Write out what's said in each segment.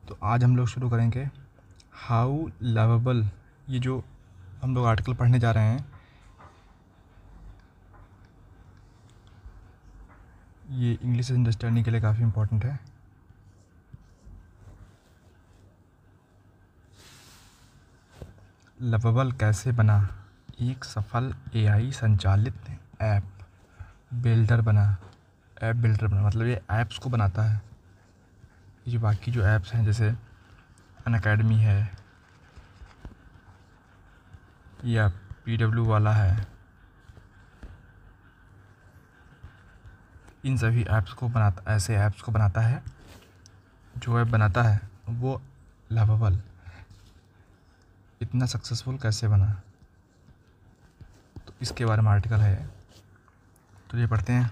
तो आज हम लोग शुरू करेंगे हाउ लवेबल। ये जो हम लोग आर्टिकल पढ़ने जा रहे हैं, ये इंग्लिश अंडरस्टैंडिंग के लिए काफ़ी इम्पोर्टेंट है। लवेबल कैसे बना? एक सफल एआई संचालित ऐप बिल्डर बना। ऐप बिल्डर बना मतलब ये ऐप्स को बनाता है। ये बाकी जो ऐप्स हैं जैसे अनअकैडमी है या PW वाला है, इन सभी ऐप्स को बनाता, ऐसे ऐप्स को बनाता है। जो ऐप बनाता है वो लवेबल। इतना सक्सेसफुल कैसे बना, तो इसके बारे में आर्टिकल है, तो ये पढ़ते हैं।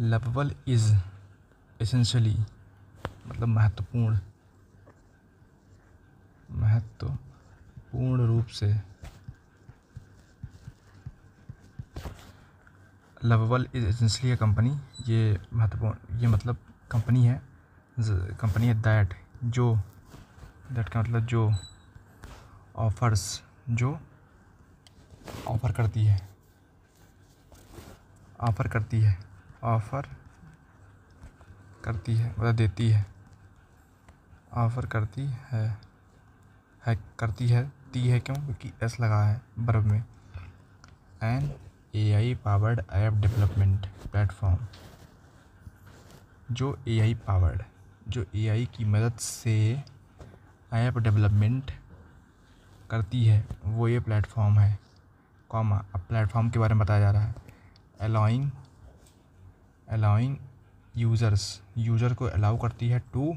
लवेबल इज़ एसेंशियली मतलब महत्वपूर्ण रूप से। Lovable is essentially a company, ये महत्वपूर्ण, ये मतलब कंपनी है। कंपनी है दैट का मतलब जो ऑफर्स, जो ऑफ़र करती है मतलब देती है। ऑफ़र करती है ती है क्यों? क्योंकि एस लगा है वर्ब में। An AI powered app development platform, जो AI की मदद से ऐप डेवलपमेंट करती है वो ये प्लेटफॉर्म है। अब प्लेटफॉर्म के बारे में बताया जा रहा है। अलाउइंग यूज़र को अलाउ करती है टू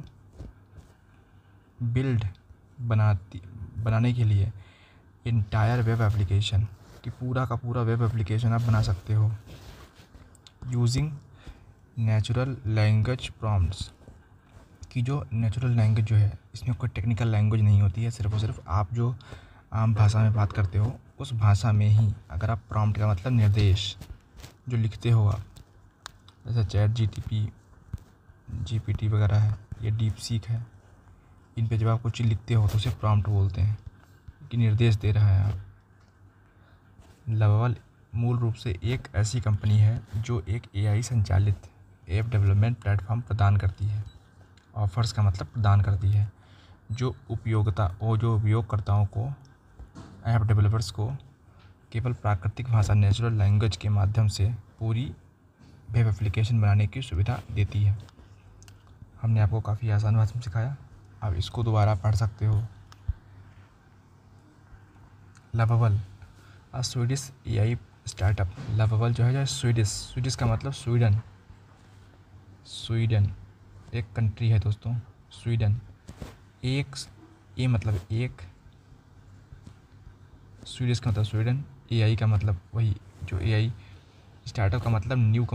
बिल्ड बनाने के लिए इंटायर वेब एप्लीकेशन, कि पूरा का पूरा वेब एप्लीकेशन आप बना सकते हो। यूजिंग नेचुरल लैंग्वेज प्रॉम्प्ट्स, कि जो नेचुरल लैंग्वेज जो है इसमें कोई टेक्निकल लैंग्वेज नहीं होती है, सिर्फ और सिर्फ आप जो आम भाषा में बात करते हो उस भाषा में ही अगर आप प्रॉम्प्ट का मतलब निर्देश जो लिखते हो आप, जैसे GPT वगैरह है या डीप सीक है, इन पे जब आप कुछ लिखते हो तो उसे प्रॉम्प्ट बोलते हैं, कि निर्देश दे रहा है आप। लवेबल मूल रूप से एक ऐसी कंपनी है जो एक AI संचालित ऐप डेवलपमेंट प्लेटफॉर्म प्रदान करती है। ऑफर्स का मतलब प्रदान करती है, जो उपयोगकर्ताओं को, ऐप डेवलपर्स को केवल प्राकृतिक भाषा नेचुरल लैंग्वेज के माध्यम से पूरी वेब एप्लीकेशन बनाने की सुविधा देती है। हमने आपको काफ़ी आसान भाषा में सिखाया, आप इसको दोबारा पढ़ सकते हो। Lovable Swedish AI startup. Lovable जो है स्वीडिश का मतलब स्वीडन एक कंट्री है दोस्तों, स्वीडन। मतलब एक, स्वीडिश का मतलब स्वीडन, AI का मतलब वही जो AI स्टार्टअप का मतलब न्यू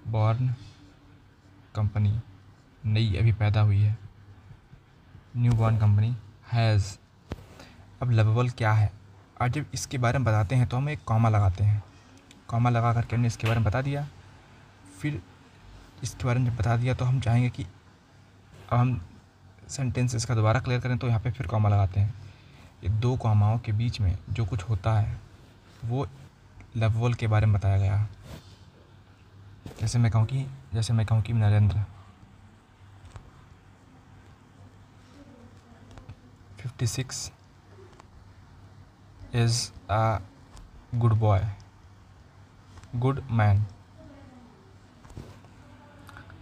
बॉर्न कंपनी, नई अभी पैदा हुई है, न्यू बॉर्न कंपनी हैज़। अब लवेबल क्या है? और जब इसके बारे में बताते हैं तो हम एक कॉमा लगाते हैं। कॉमा लगा करके हमने इसके बारे में बता दिया। फिर इसके बारे में जब बता दिया तो हम चाहेंगे कि अब हम सेंटेंस इसका दोबारा क्लियर करें, तो यहाँ पे फिर कॉमा लगाते हैं। ये दो कॉमाओं के बीच में जो कुछ होता है वो लवेबल के बारे में बताया गया। जैसे मैं कहूँ कि Narendra 56 is a good man.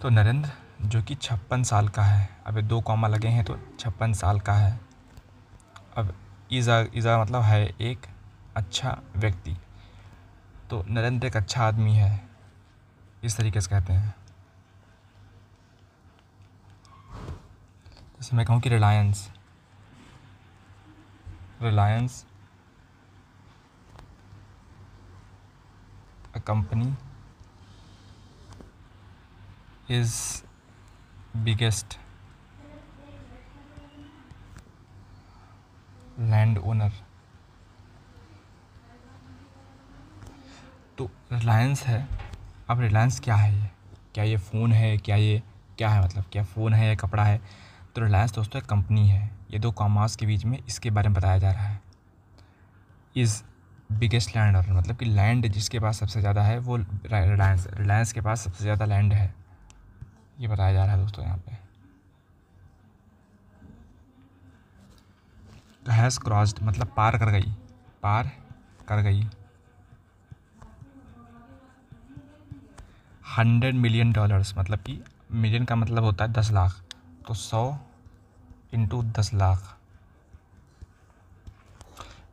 तो नरेंद्र जो कि 56 साल का है, अब ये दो कॉमा लगे हैं तो 56 साल का है। अब इज़ा मतलब है एक अच्छा व्यक्ति, तो नरेंद्र एक अच्छा आदमी है, इस तरीके से कहते हैं। जैसे मैं कहूँ कि Reliance a company is biggest land owner. तो रिलायंस है। अब रिलायंस क्या है? क्या ये फ़ोन है? क्या ये क्या है, मतलब क्या फ़ोन है या कपड़ा है। तो रिलायंस दोस्तों एक कंपनी है, ये दो कॉमर्स के बीच में इसके बारे में बताया जा रहा है। इज़ बिगेस्ट लैंड ओनर, मतलब कि लैंड जिसके पास सबसे ज़्यादा है वो रिलायंस के पास सबसे ज़्यादा लैंड है, ये बताया जा रहा है दोस्तों यहाँ पे। हैज़ क्रॉस्ड मतलब पार कर गई, पार कर गई 100 मिलियन डॉलर्स, मतलब कि मिलियन का मतलब होता है 10 लाख, तो 100 इंटू 10 लाख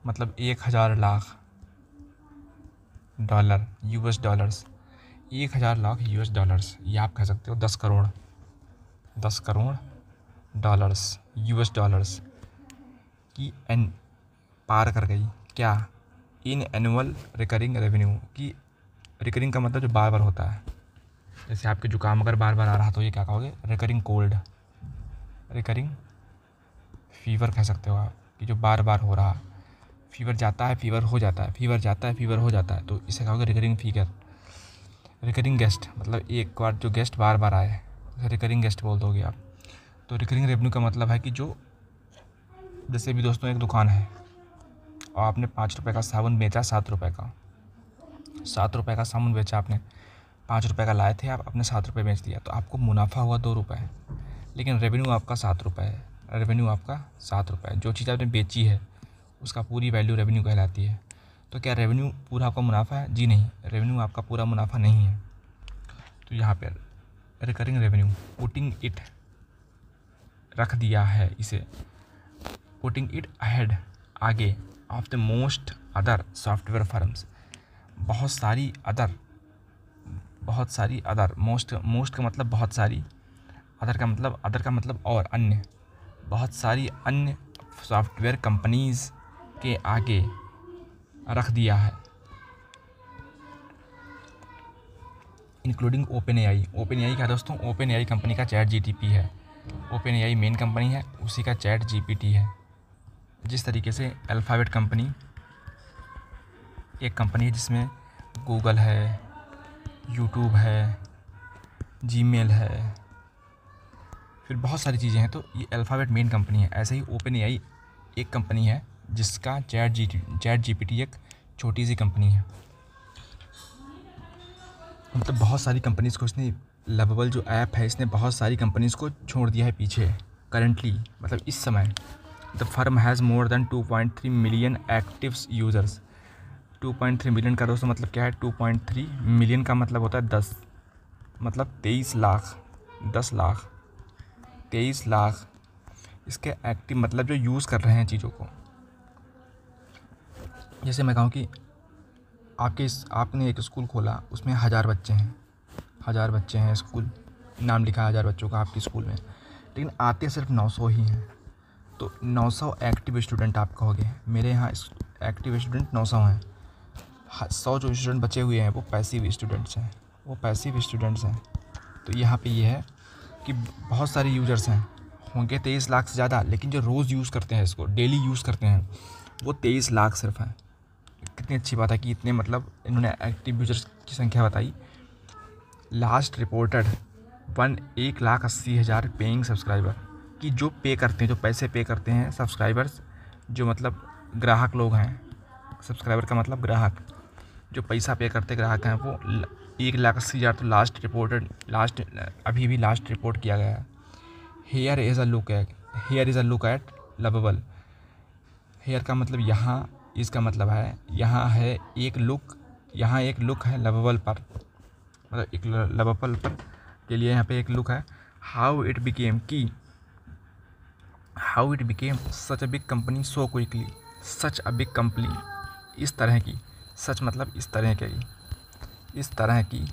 मतलब 1000 lakh dollar, US dollars, 1000 lakh US dollars, या आप कह सकते हो 10 crore, 10 crore dollars, US dollars की पार कर गई क्या, इन एनुअल रिकरिंग रेवेन्यू की। रिकरिंग का मतलब जो बार बार होता है, जैसे आपके जुकाम अगर बार बार आ रहा तो ये क्या कहोगे, रिकरिंग कोल्ड, रिकरिंग फीवर कह सकते हो आप, कि जो बार बार हो रहा, फीवर जाता है फीवर हो जाता है, फीवर जाता है फीवर हो जाता है, तो इसे कहोगे रिकरिंग फिगर। रिकरिंग गेस्ट मतलब एक बार जो गेस्ट बार बार आए, उसे रिकरिंग गेस्ट बोल दोगे आप। तो रिकरिंग रेवेन्यू का मतलब है कि जो, जैसे भी दोस्तों एक दुकान है और आपने 5 रुपये का साबुन बेचा 7 रुपये का, 7 रुपये का साबुन बेचा आपने, 5 रुपये का लाए थे आप, अपने 7 रुपये बेच दिया, तो आपको मुनाफा हुआ 2 रुपये, लेकिन रेवेन्यू आपका 7 रुपये है। रेवेन्यू आपका 7 रुपये है, जो चीज़ आपने बेची है उसका पूरी वैल्यू रेवेन्यू कहलाती है। तो क्या रेवेन्यू पूरा आपका मुनाफा है? जी नहीं, रेवेन्यू आपका पूरा मुनाफा नहीं है। तो यहाँ पर रिकरिंग रेवेन्यू, पुटिंग इट रख दिया है इसे, पुटिंग इट अहेड आगे, of the most other software firms, बहुत सारी अदर, मोस्ट का मतलब बहुत सारी, अदर का मतलब और अन्य, बहुत सारी अन्य सॉफ्टवेयर कंपनीज़ के आगे रख दिया है, including open AI. Open AI क्या दोस्तों, ओपन एआई कंपनी का चैट जीटीपी है, ओपन एआई मेन कंपनी है, उसी का चैट जीपीटी है। जिस तरीके से अल्फ़ाबेट कंपनी एक कंपनी है जिसमें गूगल है, यूट्यूब है, जीमेल है, फिर बहुत सारी चीज़ें हैं, तो ये अल्फ़ाबेट मेन कंपनी है। ऐसे ही ओपन एआई एक कंपनी है जिसका चैट जीपीटी एक छोटी सी कंपनी है। मतलब बहुत सारी कंपनीज़ को इसने, लवेबल जो ऐप है इसने बहुत सारी कंपनीज़ को छोड़ दिया है पीछे करंटली, मतलब इस समय। The firm has more than 2.3 million active users. 2.3 million का दोस्तों मतलब क्या है, 2.3 मिलियन का मतलब होता है 10, मतलब 23 लाख, 10 लाख 23 लाख इसके एक्टिव, मतलब जो यूज़ कर रहे हैं चीज़ों को। जैसे मैं कहूँ कि आपने एक स्कूल खोला, उसमें 1000 बच्चे हैं, 1000 बच्चे हैं, स्कूल नाम लिखा है 1000 बच्चों का आपके स्कूल में, लेकिन आते सिर्फ 900 ही हैं। तो 900 एक्टिव स्टूडेंट आप कहोगे, मेरे यहाँ एक्टिव स्टूडेंट 900 हैं। 100 जो स्टूडेंट बचे हुए हैं वो पैसिव स्टूडेंट्स हैं, तो यहाँ पे ये है कि बहुत सारे यूज़र्स हैं, होंगे 23 लाख से ज़्यादा, लेकिन जो रोज़ यूज़ करते हैं इसको, डेली यूज़ करते हैं, वो 23 लाख सिर्फ हैं। कितनी अच्छी बात है कि इतने, मतलब इन्होंने एक्टिव यूज़र्स की संख्या बताई। लास्ट रिपोर्टेड 1,80,000 पेइंग सब्सक्राइबर, कि जो पे करते हैं, जो पैसे पे करते हैं सब्सक्राइबर्स, जो मतलब ग्राहक लोग हैं, सब्सक्राइबर का मतलब ग्राहक, जो पैसा पे करते ग्राहक हैं, वो 1,80,000, तो अभी भी लास्ट रिपोर्ट किया गया है। Here is a look at Lovable. Here का मतलब यहाँ, इसका मतलब है यहाँ है एक लुक, यहाँ एक लुक है लवेबल पर, मतलब एक लवेबल पर के लिए यहाँ पे एक लुक है। How it became such a big company so quickly, such a big company, इस तरह की, सच मतलब इस तरह की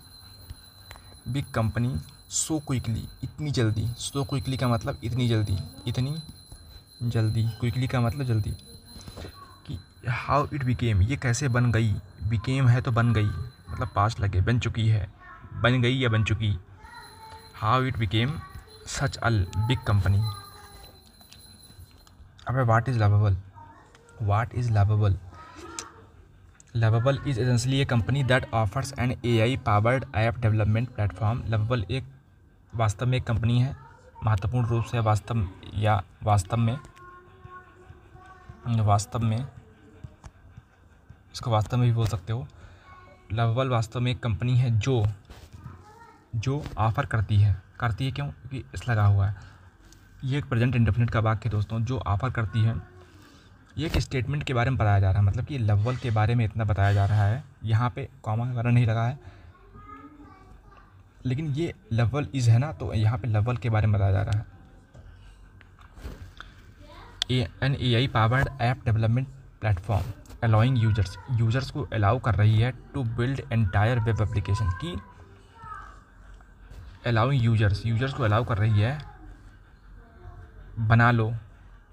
बिग कंपनी, सो क्विकली इतनी जल्दी, सो क्विकली का मतलब इतनी जल्दी, क्विकली का मतलब जल्दी, कि हाउ इट बिकेम, ये कैसे बन गई, बिकेम है तो बन गई, मतलब पास्ट लगे, बन चुकी है, बन गई या बन चुकी। How it became such a big company. अब what is Lovable? Lovable is essentially a company that offers an AI powered app development platform. Lovable एक वास्तव में एक कंपनी है, महत्वपूर्ण रूप से वास्तव में इसको वास्तव में भी बोल सकते हो। लवेबल वास्तव में एक कंपनी है जो ऑफ़र करती है क्यों? क्योंकि इस लगा हुआ है। ये एक प्रेजेंट इंडेफिनिट का वाक्य है दोस्तों, जो ऑफ़र करती है। ये एक स्टेटमेंट के बारे में बताया जा रहा है, मतलब कि लवेबल के बारे में इतना बताया जा रहा है। यहाँ पे कॉमा वगैरह नहीं लगा है, लेकिन ये लवेबल इज़ है ना, तो यहाँ पे लवेबल के बारे में बताया जा रहा है। An AI powered app development platform allowing users को अलाउ कर रही है to build entire web application की। अलाउइंग यूजर्स को अलाउ कर रही है, बना लो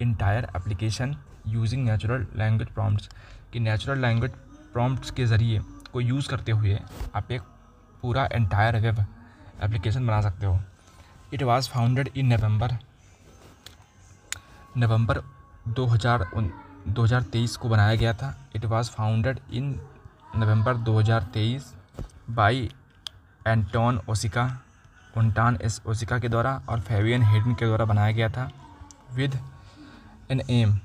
entire application using natural language prompts, कि नेचुरल लैंग्वेज प्रॉम्प्ट्स के ज़रिए को यूज़ करते हुए आप एक पूरा एंटायर वेब एप्लीकेशन बना सकते हो। It was founded in November 2023 को बनाया गया था। It was founded in November 2023 by Anton एस ओसिका के द्वारा और फेबियन हेडन के द्वारा बनाया गया था। विद एन एम,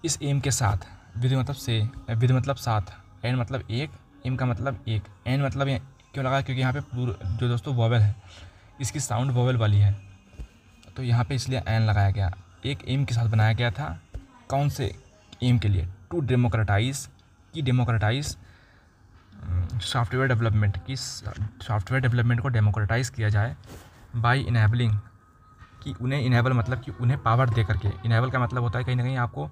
इस एम के साथ, विद मतलब साथ, एन मतलब एक, एम का मतलब एक, एन मतलब क्यों लगा? क्योंकि यहाँ पे जो दोस्तों वॉवेल है, इसकी साउंड वॉवेल वाली है, तो यहाँ पे इसलिए एन लगाया गया। एक एम के साथ बनाया गया था। कौन से एम के लिए? टू डेमोक्रेटाइज सॉफ्टवेयर डेवलपमेंट को डेमोक्रेटाइज़ किया जाए बाय इनेबलिंग, कि उन्हें इनेबल मतलब कि उन्हें पावर दे करके। इनेबल का मतलब होता है कहीं ना कहीं आपको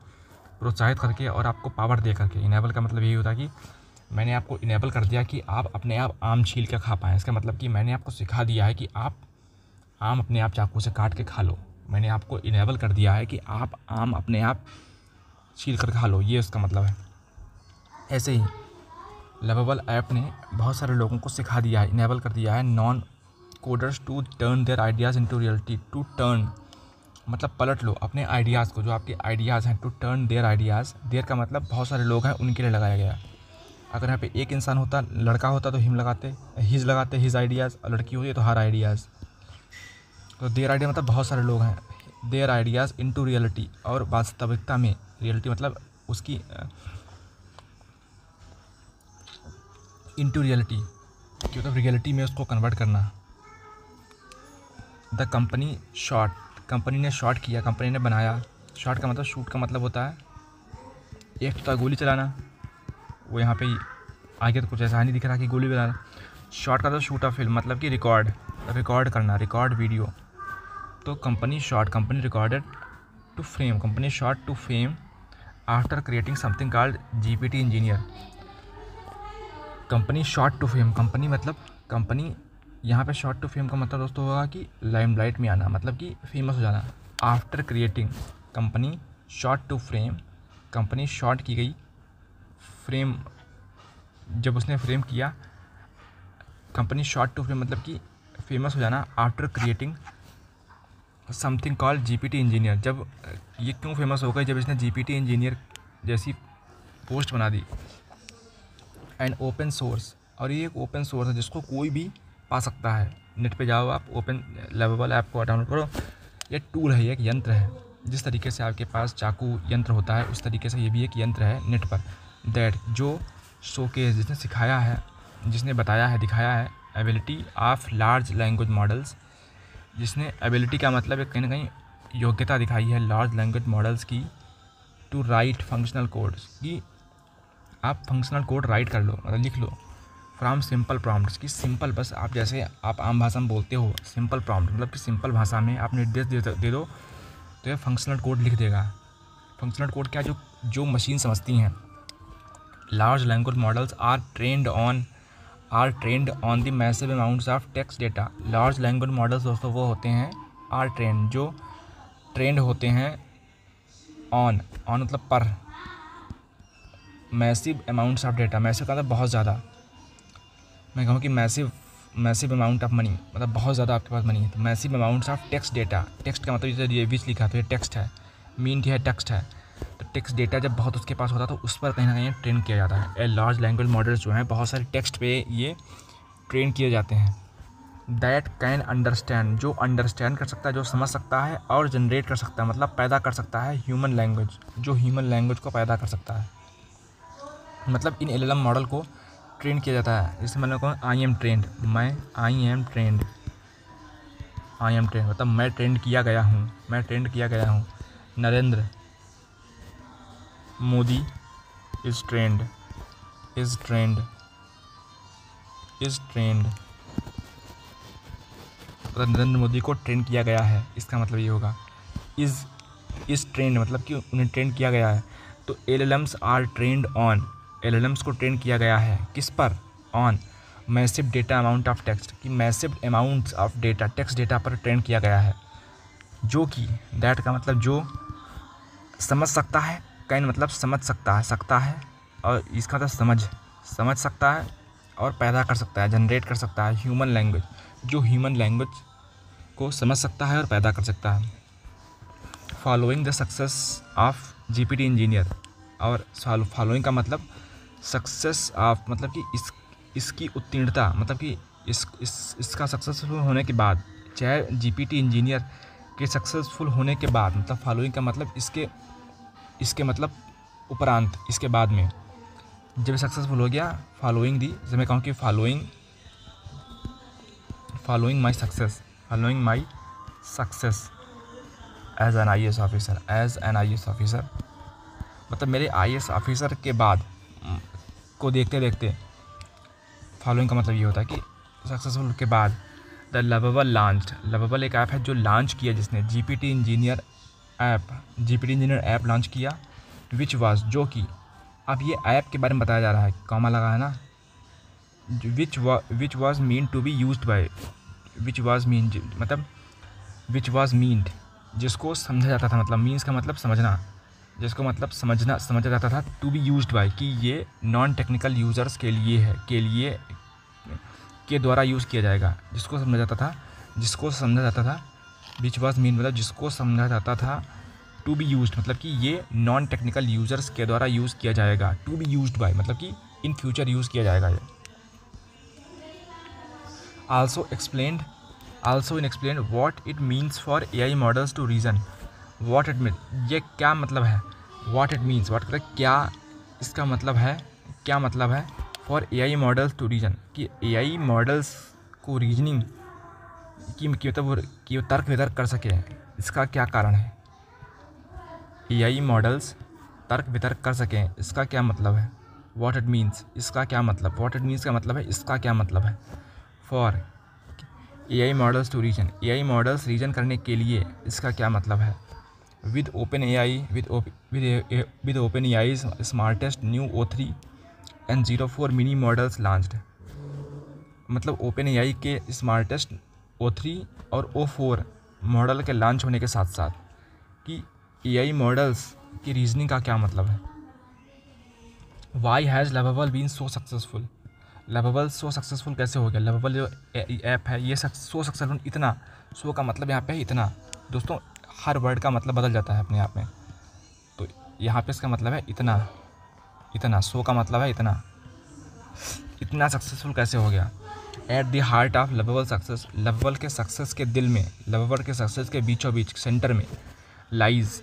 प्रोत्साहित करके और आपको पावर दे करके। इनेबल का मतलब यही होता है कि मैंने आपको इनेबल कर दिया कि आप अपने आप आम छील के खा पाएँ। इसका मतलब कि मैंने आपको सिखा दिया है कि आप आम अपने आप चाकू से काट के खा लो। मैंने आपको इनेबल कर दिया है कि आप आम अपने आप छील कर खा लो, ये उसका मतलब है। ऐसे ही लवेबल ऐप ने बहुत सारे लोगों को सिखा दिया है, इनेबल कर दिया है non coders to turn their ideas into reality. To turn मतलब पलट लो अपने आइडियाज़ को, जो आपके आइडियाज़ हैं। To turn their ideas, their का मतलब बहुत सारे लोग हैं, उनके लिए लगाया गया। अगर यहाँ पे एक इंसान होता, लड़का होता तो हिज लगाते हिज आइडियाज़, और लड़की होती तो हर आइडियाज़। तो देयर आइडिया मतलब बहुत सारे लोग हैं। देयर आइडियाज़ इनटू रियलिटी, और वास्तविकता में, रियलिटी मतलब उसकी इनटू रियलिटी कि मतलब रियलिटी में उसको कन्वर्ट करना। द कंपनी शॉट, कंपनी ने शॉट किया, कंपनी ने बनाया। शॉट का मतलब, शूट का मतलब होता है एक तो गोली चलाना, वो यहाँ पे आगे तो कुछ ऐसा नहीं दिख रहा कि गोली चलाना। शॉट का तो शूट ऑफ फिल्म मतलब कि रिकॉर्ड करना, रिकॉर्ड वीडियो। तो company shot to fame after creating something called GPT engineer. Company shot to fame, company यहाँ पे शॉट टू फेम का मतलब दोस्तों होगा कि लाइमलाइट में आना, मतलब कि फेमस हो जाना। After creating, company shot to frame, company shot की गई, फ्रेम जब उसने फ्रेम किया। कंपनी शॉट टू फेम मतलब कि फेमस हो जाना after creating something called GPT engineer. जब ये क्यों फेमस हो गई? जब इसने GPT इंजीनियर जैसी पोस्ट बना दी। एंड ओपन सोर्स, और ये एक ओपन सोर्स है जिसको कोई भी पा सकता है। नेट पे जाओ आप, ओपन लवेबल ऐप को डाउनलोड करो। ये टूल है, ये एक यंत्र है। जिस तरीके से आपके पास चाकू यंत्र होता है, उस तरीके से ये भी एक यंत्र है नेट पर। दैट जो शोकेस, जिसने सिखाया है, जिसने बताया है, दिखाया है ability of large language models, जिसने एबिलिटी का मतलब कहीं ना कहीं योग्यता दिखाई है लार्ज लैंग्वेज मॉडल्स की, टू राइट फंक्शनल कोड्स, कि आप फंक्शनल कोड राइट कर लो, मतलब लिख लो। फ्रॉम सिंपल प्रॉम्प्ट्स, की सिंपल, बस आप जैसे आप आम भाषा में बोलते हो, सिंपल प्रॉम्प्ट मतलब कि सिंपल भाषा में आप निर्देश दे दो तो ये फंक्शनल कोड लिख देगा। फंक्शनल कोड क्या? जो मशीन समझती हैं। Large language models are trained on the massive amounts of text data. Large language models दोस्तों वो होते हैं, आर ट्रेंड, जो ट्रेंड होते हैं ऑन मतलब पर, massive amounts of data. Massive का मतलब बहुत ज़्यादा, मैं कहूँ कि मैसिव अमाउंट ऑफ मनी मतलब बहुत ज़्यादा आपके पास मनी है। तो massive amounts of text data, text का मतलब जैसे ये विच लिखा तो ये टेक्स्ट है, मीन है टेक्स्ट है। तो टेक्स्ट डेटा जब बहुत उसके पास होता है तो उस पर कहीं ना कहीं ट्रेन किया जाता है। लार्ज लैंग्वेज मॉडल्स जो हैं बहुत सारे टेक्स्ट पे ये ट्रेन किए जाते हैं। दैट कैन अंडरस्टैंड, जो अंडरस्टैंड कर सकता है, जो समझ सकता है और जनरेट कर सकता है, मतलब पैदा कर सकता है ह्यूमन लैंग्वेज, जो ह्यूमन लैंग्वेज को पैदा कर सकता है। मतलब इन LLM मॉडल को ट्रेन किया जाता है। जैसे मैंने कहा आई एम ट्रेंड, मतलब मैं ट्रेंड किया गया हूँ, नरेंद्र मोदी इज ट्रेंड, मतलब नरेंद्र मोदी को ट्रेंड किया गया है, इसका मतलब ये होगा। इज ट्रेंड मतलब कि उन्हें ट्रेंड किया गया है। तो LLMs are trained on, LLMs को ट्रेंड किया गया है किस पर? On massive data amount of text, कि massive amounts of data, text data पर ट्रेंड किया गया है। जो कि दैट का मतलब जो समझ सकता है, कैन मतलब समझ सकता है और इसका मतलब समझ सकता है और पैदा कर सकता है, जनरेट कर सकता है ह्यूमन लैंग्वेज, जो ह्यूमन लैंग्वेज को समझ सकता है और पैदा कर सकता है। Following the success of GPT engineer, और फॉलोइंग का मतलब सक्सेस ऑफ, मतलब कि इसकी उत्तीर्णता, मतलब कि इसका सक्सेसफुल होने के बाद, चाहे GPT इंजीनियर के सक्सेसफुल होने के बाद, मतलब फॉलोइंग का मतलब इसके मतलब उपरांत, इसके बाद में जब सक्सेसफुल हो गया, फॉलोइंग दी, जब मैं कहूँ कि following my success as an IAS officer, मतलब मेरे IAS ऑफिसर के बाद को देखते देखते, फॉलोइंग का मतलब ये होता है कि सक्सेसफुल के बाद। द लवेबल एक ऐप है जो लॉन्च किया जिसने, GPT इंजीनियर ऐप लॉन्च किया, विच वाज, जो कि अब ये ऐप के बारे में बताया जा रहा है, कॉमा लगा है ना, which was mean to be used by, which was meant जिसको समझा जाता था, मतलब मीन्स का मतलब समझना, जिसको मतलब समझा जाता था, टू बी यूज्ड बाय, कि ये नॉन टेक्निकल यूज़र्स के लिए के द्वारा यूज़ किया जाएगा, जिसको समझा जाता था, विच वाज मीन मतलब जिसको समझा जाता था, टू बी यूज्ड मतलब कि ये नॉन टेक्निकल यूज़र्स के द्वारा यूज़ किया जाएगा, टू बी यूज्ड बाय मतलब कि इन फ्यूचर यूज़ किया जाएगा ये। Also explain what it means for AI models to reason, what it mean, ये क्या मतलब है, व्हाट इट मीन्स, व्हाट मतलब क्या, इसका मतलब है, क्या मतलब है, for AI models to reason, कि AI मॉडल्स को रीजनिंग की मतलब कि तर्क वितर्क कर सके, इसका क्या कारण है। AI मॉडल्स तर्क वितर्क कर सकें, इसका क्या मतलब है। व्हाट इट मीन्स, इसका क्या मतलब, व्हाट इट मीन्स का मतलब है इसका क्या मतलब है। For AI models to reason, AI models reason करने के लिए, इसका क्या मतलब है। With open AI smartest new O3 and O4 mini models launched, मतलब ओपन AI के स्मार्टेस्ट O3 और O4 मॉडल के लॉन्च होने के साथ साथ कि AI मॉडल्स की रीजनिंग का क्या मतलब है। Why has Lovable been so successful, Lovable so successful कैसे हो गया, लवेबल जो ऐप है ये सो सक्सेसफुल, इतना, सो का मतलब यहाँ पे है इतना, दोस्तों हर वर्ड का मतलब बदल जाता है अपने आप में, तो यहाँ पे इसका मतलब है इतना, सो का मतलब है इतना सक्सेसफुल कैसे हो गया। At the heart of lovable success, lovable के सक्सेस के दिल में, लवेबल के सक्सेस के बीचों बीच सेंटर में लाइज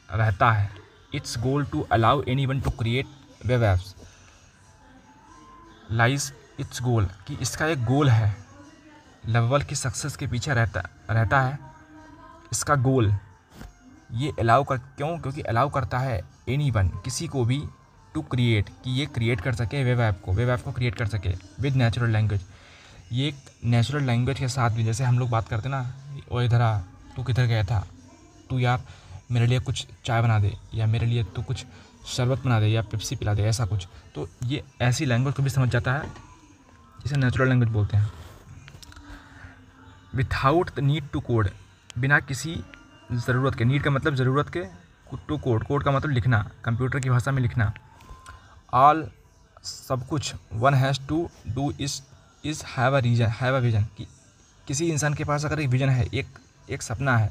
रहता है its goal to allow anyone to create web apps, lies its goal, कि इसका एक गोल है, लवेबल की सक्सेस के पीछे रहता है इसका गोल, ये अलाउ कर, क्यों, क्योंकि अलाउ करता है एनीवन, किसी को भी, टू क्रिएट, कि ये क्रिएट कर सके वेब ऐप को क्रिएट कर सके विद नेचुरल लैंग्वेज, ये एक नेचुरल लैंग्वेज के साथ भी, जैसे हम लोग बात करते ना, ओ इधर आ, तू किधर गया था, तू यार मेरे लिए कुछ चाय बना दे, या मेरे लिए तू कुछ शरबत बना दे, या पेप्सी पिला दे, ऐसा कुछ, तो ये ऐसी लैंग्वेज को भी समझ जाता है, जिसे नेचुरल लैंग्वेज बोलते हैं। Without the need to code, बिना किसी ज़रूरत के, नीड का मतलब ज़रूरत के, टू कोड का मतलब लिखना, कंप्यूटर की भाषा में लिखना, ऑल सब कुछ, one has to do is have a vision, कि किसी इंसान के पास अगर एक विजन है, एक सपना है,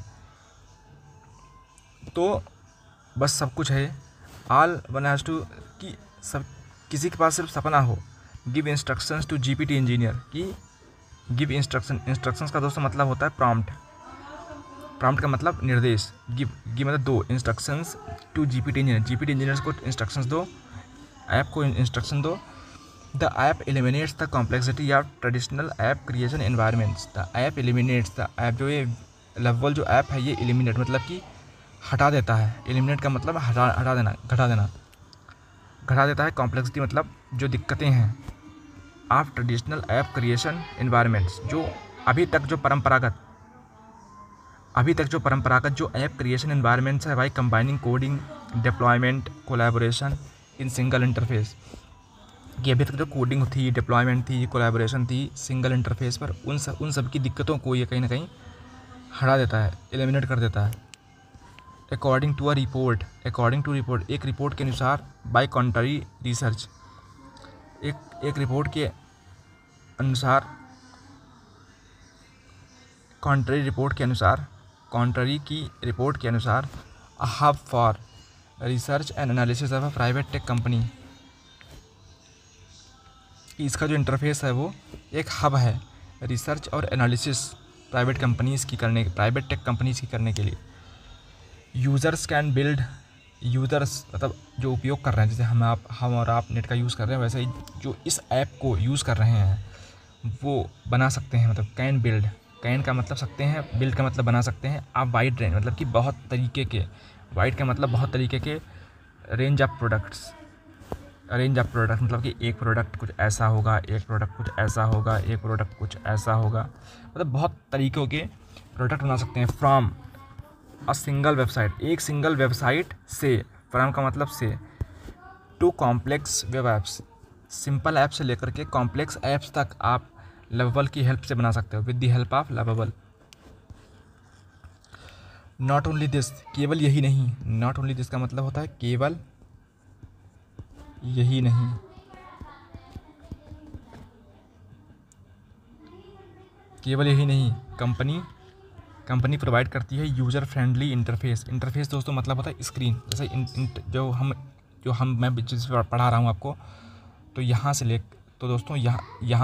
तो बस सब कुछ है। ऑल वन हैज़ टू, कि सब, किसी के पास सिर्फ सपना हो। Give instructions to GPT engineer, कि गिव इंस्ट्रक्शन, इंस्ट्रक्शंस का दोस्तों मतलब होता है प्रॉम्प्ट, प्रॉम्प्ट का मतलब निर्देश, गिव मतलब दो instructions to GPT engineer, GPT engineers को इंस्ट्रक्शंस दो, ऐप को इंस्ट्रक्शन दो। The app eliminates the complexity of traditional app creation environments, the app eliminates, the app जो ये लवल जो ऐप है ये एलिमिनेट मतलब कि हटा देता है, एलिमिनेट का मतलब हटा देना, घटा देता है, कॉम्प्लेक्सिटी मतलब जो दिक्कतें हैं, of traditional app creation environments, जो अभी तक जो परंपरागत जो ऐप क्रिएशन एनवायरनमेंट्स है भाई, combining coding, deployment, collaboration in single interface, कि अभी तक जो कोडिंग थी, डिप्लॉयमेंट थी, कोलैबोरेशन थी सिंगल इंटरफेस पर, उन सब की दिक्कतों को ये कहीं ना कहीं हटा देता है, एलिमिनेट कर देता है। अकॉर्डिंग टू रिपोर्ट, एक रिपोर्ट के अनुसार, बाय कॉन्ट्ररी रिसर्च, एक रिपोर्ट के अनुसार, कॉन्ट्ररी की रिपोर्ट के अनुसार, a hub for research and analysis of a private tech company, इसका जो इंटरफेस है वो एक हब है रिसर्च और एनालिसिस प्राइवेट टेक कंपनीज़ की करने के लिए। यूज़र्स कैन बिल्ड, यूज़र्स मतलब जो उपयोग कर रहे हैं, जैसे हम और आप नेट का यूज़ कर रहे हैं, वैसे ही जो इस ऐप को यूज़ कर रहे हैं वो बना सकते हैं, मतलब कैन बिल्ड, कैन का मतलब सकते हैं, बिल्ड का मतलब बना सकते हैं। आप वाइड रेंज मतलब कि बहुत तरीके के, वाइड का मतलब बहुत तरीके के, रेंज ऑफ प्रोडक्ट मतलब कि एक प्रोडक्ट कुछ ऐसा होगा, एक प्रोडक्ट कुछ ऐसा होगा, एक प्रोडक्ट कुछ ऐसा होगा, मतलब बहुत तरीक़ों के प्रोडक्ट बना सकते हैं। फ्रॉम अ सिंगल वेबसाइट, एक सिंगल वेबसाइट से, फ्रॉम का मतलब से, to complex web apps, simple app से लेकर के कॉम्प्लेक्स ऐप्स तक आप लवेबल की हेल्प से बना सकते हो, with the help of lovable. Not only this, केवल यही नहीं, नॉट ओनली दिस का मतलब होता है केवल यही नहीं, कंपनी प्रोवाइड करती है यूज़र फ्रेंडली इंटरफेस दोस्तों मतलब होता है स्क्रीन, जैसे मैं जिस पढ़ा रहा हूँ आपको, तो यहाँ से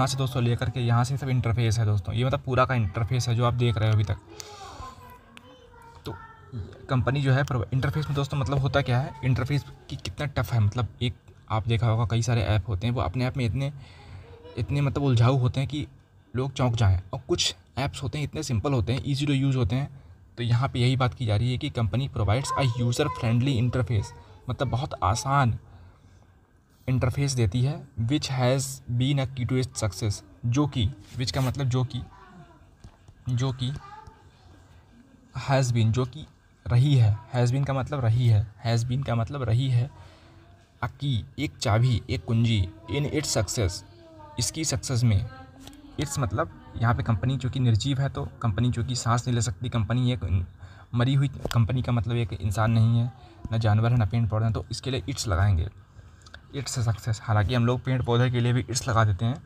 दोस्तों लेकर के यहाँ से सब इंटरफेस है दोस्तों, ये मतलब पूरा का इंटरफेस है जो आप देख रहे हो अभी तक। तो कंपनी जो है इंटरफेस में दोस्तों मतलब होता क्या है, इंटरफेस की कितना टफ है, मतलब एक आप देखा होगा कई सारे ऐप होते हैं वो अपने आप में इतने मतलब उलझाऊ होते हैं कि लोग चौंक जाएं, और कुछ ऐप्स होते हैं इतने सिंपल होते हैं, ईजी टू यूज़ होते हैं। तो यहाँ पे यही बात की जा रही है कि company provides a user friendly interface, मतलब बहुत आसान इंटरफेस देती है, विच हैज़ बीन अ की टू इट्स सक्सेस, जो कि विच का मतलब जो कि हैज़ बीन, जो कि रही है, हैज़ बीन का मतलब रही है, अ की एक चाबी, एक कुंजी, इन इट्स सक्सेस, इसकी सक्सेस में, इट्स मतलब यहाँ पे कंपनी जो कि निर्जीव है, तो कंपनी जो कि सांस नहीं ले सकती, कंपनी एक मरी हुई, कंपनी का मतलब एक इंसान नहीं है, न जानवर है, न पेड़ पौधे हैं, तो इसके लिए इट्स लगाएंगे, इट्स सक्सेस। हालांकि हम लोग पेड़ पौधे के लिए भी इट्स लगा देते हैं,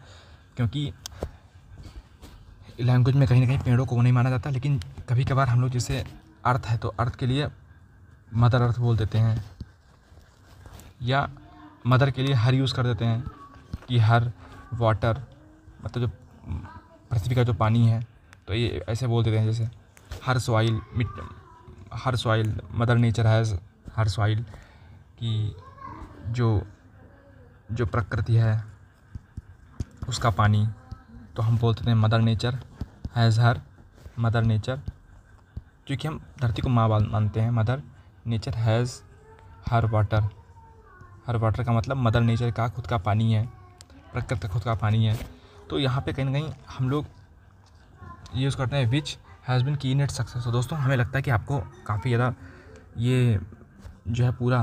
क्योंकि लैंग्वेज में कहीं ना कहीं पेड़ों को नहीं माना जाता, लेकिन कभी कभार हम लोग जैसे अर्थ है तो अर्थ के लिए मदर अर्थ बोल देते हैं, या मदर के लिए हर यूज़ कर देते हैं कि हर वाटर, मतलब जो पृथ्वी का जो पानी है, तो ये ऐसे बोल देते हैं, जैसे her soil mother nature has her soil, कि जो प्रकृति है उसका पानी, तो हम बोलते हैं mother nature has her, mother nature, क्योंकि हम धरती को माँ मानते हैं, mother nature has her water का मतलब मदर नेचर का खुद का पानी है, प्रकृति का खुद का पानी है। तो यहाँ पे कहीं ना कहीं हम लोग यूज़ करते हैं विच हैज़ बीन की इन इट्स सक्सेस। तो दोस्तों हमें लगता है कि आपको काफ़ी ज़्यादा ये जो है पूरा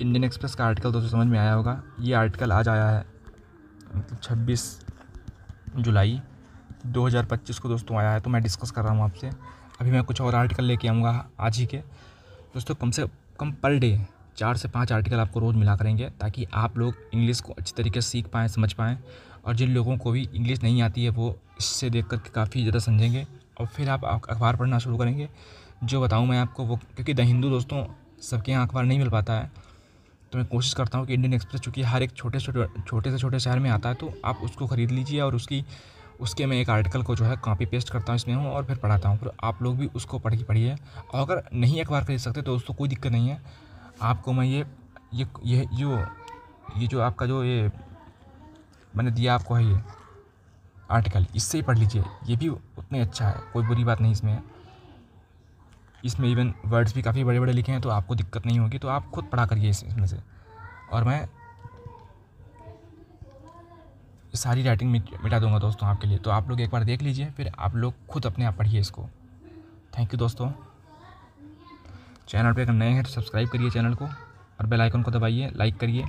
इंडियन एक्सप्रेस का आर्टिकल दोस्तों समझ में आया होगा। ये आर्टिकल आज आया है, मतलब 26 जुलाई 2025 को दोस्तों आया है, तो मैं डिस्कस कर रहा हूँ आपसे। अभी मैं कुछ और आर्टिकल लेके आऊँगा आज ही के। दोस्तों कम से कम पर डे 4 से 5 आर्टिकल आपको रोज़ मिला करेंगे, ताकि आप लोग इंग्लिश को अच्छी तरीके से सीख पाएँ, समझ पाएँ, और जिन लोगों को भी इंग्लिश नहीं आती है वो इससे देख कर के काफ़ी ज़्यादा समझेंगे, और फिर आप अखबार पढ़ना शुरू करेंगे। जो बताऊँ मैं आपको वो, क्योंकि द हिंदू दोस्तों सबके यहाँ अखबार नहीं मिल पाता है, तो मैं कोशिश करता हूँ कि इंडियन एक्सप्रेस चूँकि हर एक छोटे से छोटे शहर में आता है, तो आप उसको ख़रीद लीजिए और उसकी उसके मैं एक आर्टिकल को जो है कॉपी पेस्ट करता हूँ इसमें हूँ और फिर पढ़ाता हूँ। फिर आप लोग भी उसको पढ़िए। और अगर नहीं अखबार खरीद सकते तो दोस्तों कोई दिक्कत नहीं है, आपको मैं ये जो आपका जो ये मैंने दिया आपको है ये आर्टिकल, इससे ही पढ़ लीजिए। ये भी उतने अच्छा है, कोई बुरी बात नहीं इसमें है। इसमें इवन वर्ड्स भी काफ़ी बड़े बड़े लिखे हैं, तो आपको दिक्कत नहीं होगी, तो आप खुद पढ़ा करिए इसमें से। और मैं सारी राइटिंग मिटा दूंगा दोस्तों आपके लिए, तो आप लोग एक बार देख लीजिए, फिर आप लोग खुद अपने आप पढ़िए इसको। थैंक यू दोस्तों। चैनल पे अगर नए हैं तो सब्सक्राइब करिए चैनल को और बेल आइकन को दबाइए, लाइक करिए।